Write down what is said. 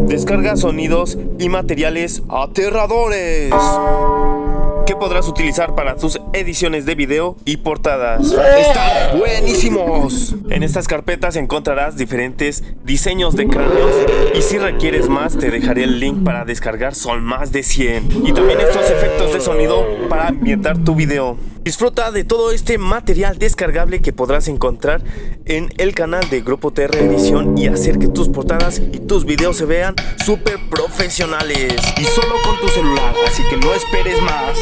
Descarga sonidos y materiales aterradores que podrás utilizar para tus ediciones de video y portadas. ¡Están buenísimos! En estas carpetas encontrarás diferentes diseños de cráneos y si requieres más te dejaré el link para descargar, son más de 100. Y también estos efectos de sonido para ambientar tu video. Disfruta de todo este material descargable que podrás encontrar en el canal de Grupo TR Edición y hacer que tus portadas y tus videos se vean súper profesionales y solo con tu celular, así que no esperes más.